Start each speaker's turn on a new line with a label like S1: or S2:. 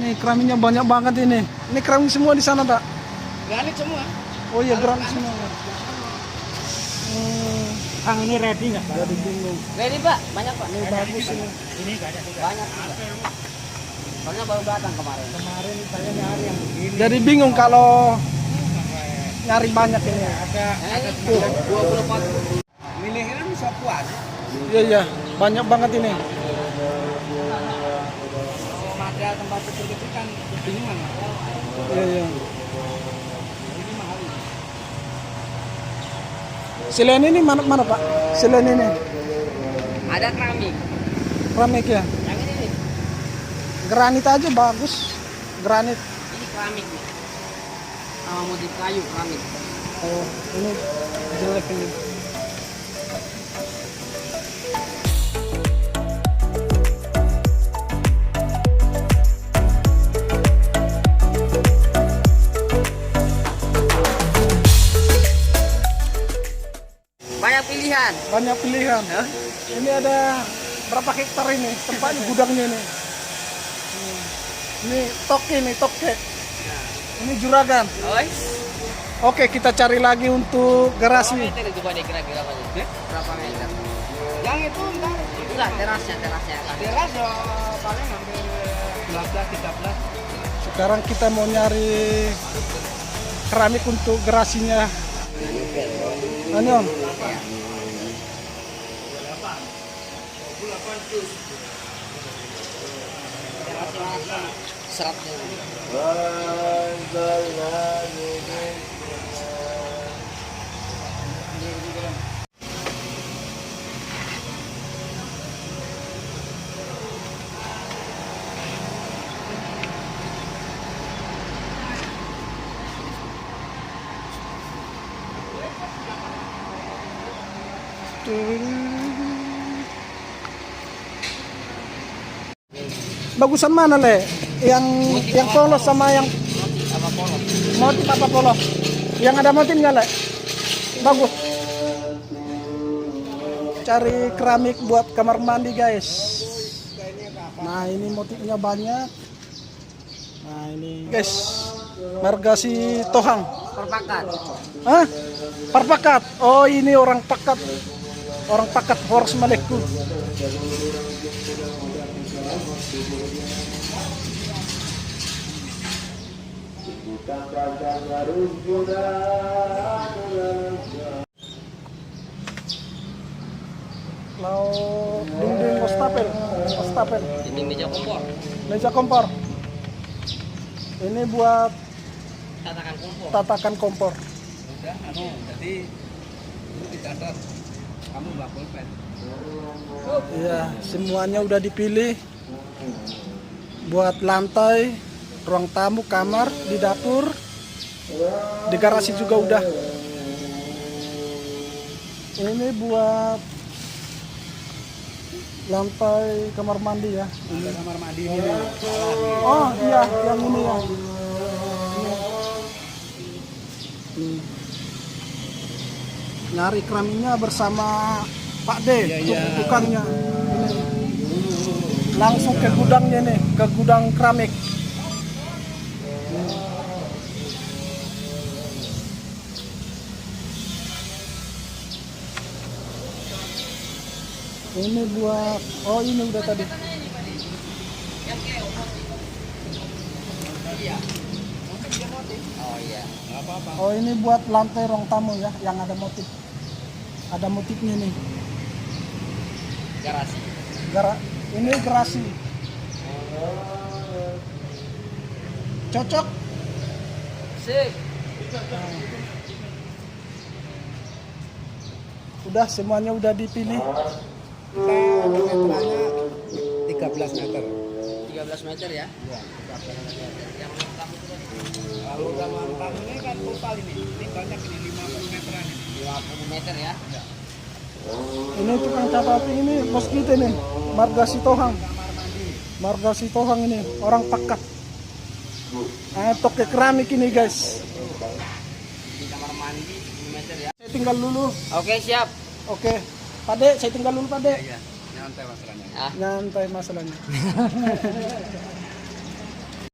S1: Ini keramiknya banyak banget ini. Ini keramik semua di sana, Pak?
S2: Granit semua.
S1: Oh iya, keramik semua.
S3: Kang ini ready nggak?
S1: Jadi bingung.
S2: Ready Pak, banyak Pak.
S1: Ini bagus ini.
S3: Ini banyak juga.
S2: Banyak juga. Soalnya baru datang kemarin.
S3: Kemarin saya nyari yang begini.
S1: Jadi bingung kalau nyari banyak ini.
S3: Ada
S2: Ini 24.
S3: milih kan bisa puas.
S1: Iya iya, banyak banget ini.
S3: Kalau material tempat kecil-kecil kan bingungan.
S1: Iya iya. Selain ini mana Pak? Selain ini
S2: Ada keramik.
S1: keramik ya.
S2: Yang ini nih.
S1: Granit aja bagus. Granit.
S2: Ini keramik nih. Sama motif kayu keramik.
S1: Oh, ini jelek ini.
S2: Banyak pilihan.
S1: Banyak pilihan. Ini ada berapa hektar ini tempatnya gudangnya ini. Ini toke. Ini juragan.
S2: Ois.
S1: Oke, kita cari lagi untuk
S2: Berapa
S1: garasi.
S2: meter coba deh kira-kira Pak? Berapa meter?
S3: Yang itu entar
S2: Enggak, terasnya.
S3: teras ya paling hampir 12-13.
S1: Sekarang kita mau nyari keramik untuk garasinya. Anu,
S2: Seratnya.
S1: bagusan mana Le? Yang polos sama yang
S2: Apa polos?
S1: motif apa polos? Yang ada motifnya Le? Bagus. Cari keramik buat kamar mandi guys. Nah ini motifnya banyak. Nah ini guys, margasi tohang.
S2: Perpakat.
S1: Hah? Perpakat. Oh ini orang pakat. Orang pakat horse malekku. Lau dinding ostapel.
S2: Ini meja kompor.
S1: Meja kompor. Ini buat
S2: Tatakan kompor.
S1: tatakan kompor.
S3: Udah jadi itu dicatat kamu nggak pulpen.
S1: Iya, semuanya udah dipilih. Buat lantai, ruang tamu, kamar, di dapur, di garasi juga udah. Ini buat lantai kamar mandi ya.
S3: Ada kamar mandi ini.
S1: Oh iya, yang ini ya. Nih. Nyari keramiknya bersama Pak D, tukangnya. Ini. Langsung ke gudangnya nih, ke gudang keramik. Ini buat, oh ini udah tadi.
S2: Oh iya.
S3: Nggak apa-apa.
S1: Oh ini buat lantai ruang tamu ya, yang ada motif. Ada motifnya nih.
S2: Garasi.
S1: Ini garasi. Cocok?
S2: Sip.
S1: Udah semuanya udah dipilih.
S3: Kita meterannya 13 meter.
S2: 13 meter ya.
S3: Ya, 13 meter.
S2: Yang lengkap itu tadi.
S3: Kalau udah mantap ini kan total ini banyak ini 50 meteran ini.
S2: 50 meter ya.
S1: Ini tukang cat api ini bos kita nih, Marga Sitohang.
S3: Kamar mandi.
S1: Marga Sitohang ini orang pakat. Toke keramik ini guys.
S2: Di kamar mandi 10 meter ya.
S1: Saya tinggal dulu.
S2: Oke, siap.
S1: Oke, Pak De, saya tinggal dulu Pak De.
S3: Iya, nyantai masalahnya.
S2: Ah.
S1: Nyantai masalahnya.